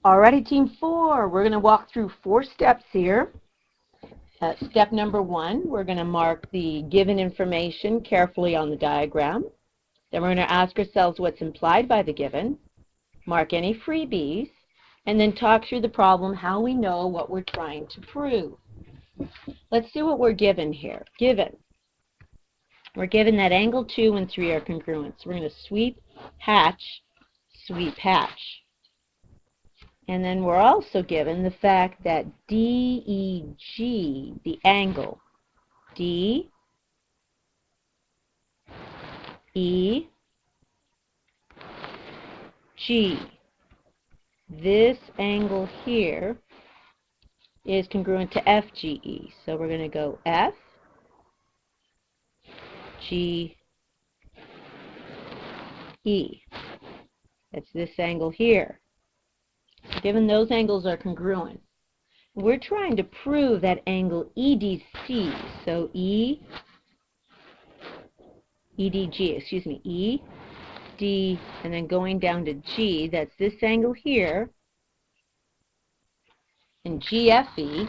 Alrighty, team 4, we're going to walk through 4 steps here. Step number 1, we're going to mark the given information carefully on the diagram. Then we're going to ask ourselves what's implied by the given, mark any freebies, and then talk through the problem, how we know what we're trying to prove. Let's see what we're given here. We're given that angle 2 and 3 are congruent. So we're going to sweep, hatch. And then we're also given the fact that DEG, the angle, DEG, this angle here is congruent to FGE. So we're going to go FGE. That's this angle here. Given those angles are congruent, we're trying to prove that angle EDC. So ED, and then going down to G, that's this angle here, and GFE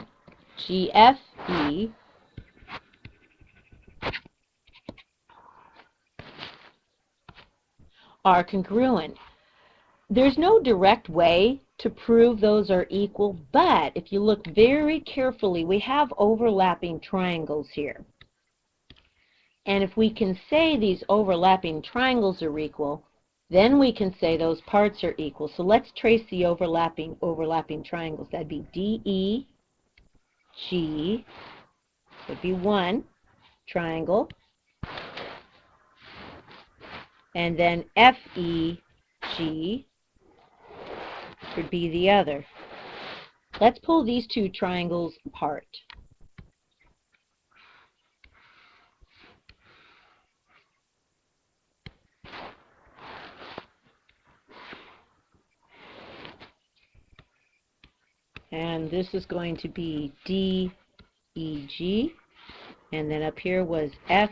are congruent. There's no direct way to prove those are equal, but if you look very carefully, we have overlapping triangles here. And if we can say these overlapping triangles are equal, then we can say those parts are equal. So let's trace the overlapping triangles. That'd be DEG, would be one triangle, and then FEG would be the other. Let's pull these two triangles apart. And this is going to be DEG, and then up here was FGE.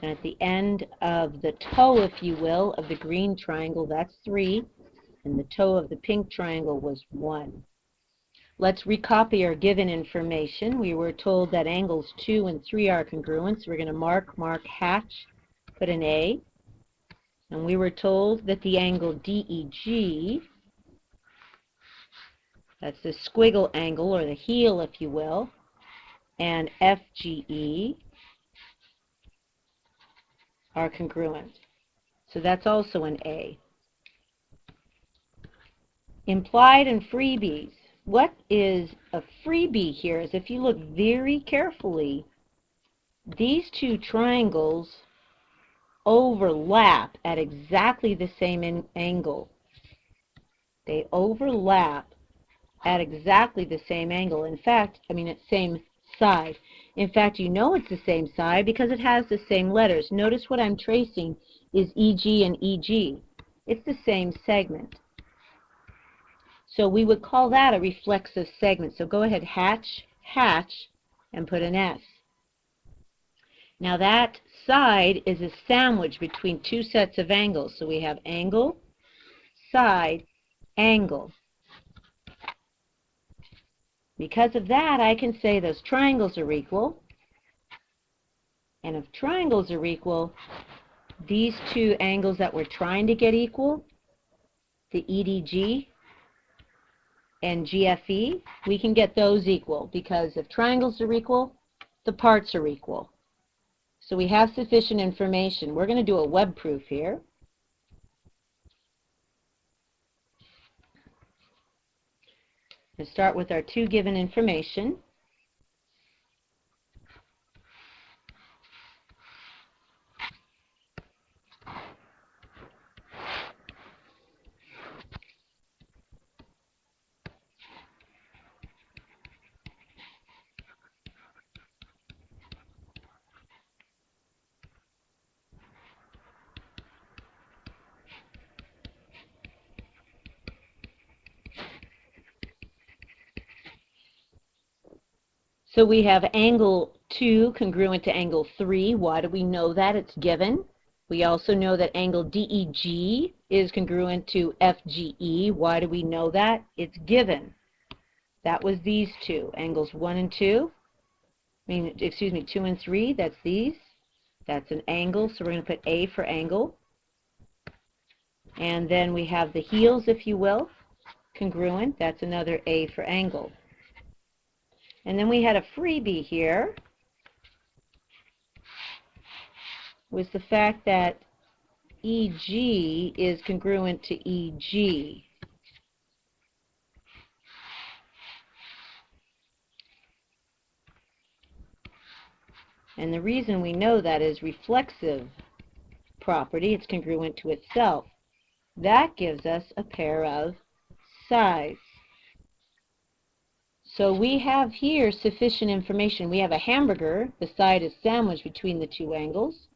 And at the end of the toe, if you will, of the green triangle, that's 3. And the toe of the pink triangle was 1. Let's recopy our given information. We were told that angles 2 and 3 are congruent. So we're going to mark, hatch, put an A. And we were told that the angle DEG, that's the squiggle angle, or the heel, if you will, and FGE are congruent. So that's also an A. Implied and freebies. What is a freebie here is, if you look very carefully, these two triangles overlap at exactly the same angle. They overlap at exactly the same angle. In fact, it's same side. In fact, you know it's the same side because it has the same letters. Notice what I'm tracing is EG and EG. It's the same segment. So we would call that a reflexive segment. So go ahead, hatch, and put an S. Now that side is a sandwich between two sets of angles. So we have angle, side, angle. Because of that, I can say those triangles are equal. And if triangles are equal, these two angles that we're trying to get equal, the EDG and GFE, we can get those equal, because if triangles are equal, the parts are equal. So we have sufficient information. We're going to do a web proof here. We'll start with our two given information. So we have angle 2 congruent to angle 3. Why do we know that? It's given. We also know that angle DEG is congruent to FGE. Why do we know that? It's given. That was these two, angles 1 and 2. Excuse me, 2 and 3, that's these. That's an angle, so we're going to put A for angle. And then we have the heels, if you will, congruent. That's another A for angle. And then we had a freebie here, was the fact that EG is congruent to EG. And the reason we know that is reflexive property. It's congruent to itself. That gives us a pair of sides. So we have here sufficient information. We have a hamburger. The side is sandwiched between the two angles.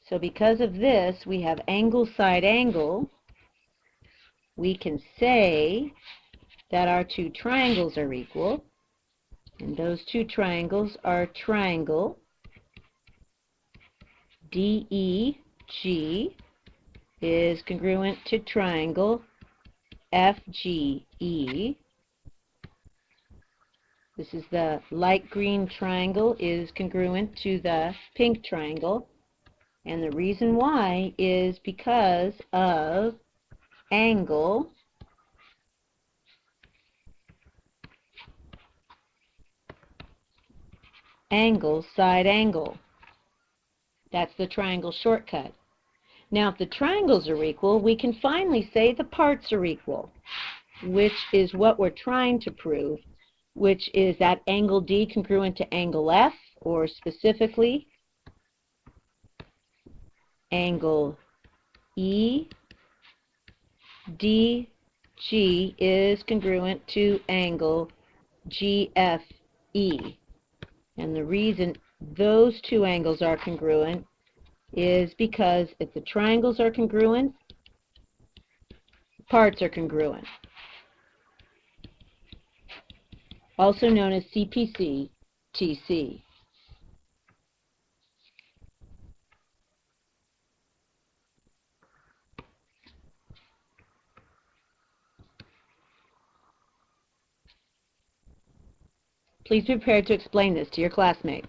So because of this, we have angle, side, angle. We can say that our two triangles are equal. And those two triangles are triangle DEG is congruent to triangle FGE. This is the light green triangle is congruent to the pink triangle. And the reason why is because of angle side, angle. That's the triangle shortcut. Now, if the triangles are equal, we can finally say the parts are equal, which is what we're trying to prove, which is that angle D congruent to angle F, or specifically, angle EDG is congruent to angle GFE. And the reason those two angles are congruent is because if the triangles are congruent, parts are congruent. Also known as CPC-TC. Please be prepared to explain this to your classmates.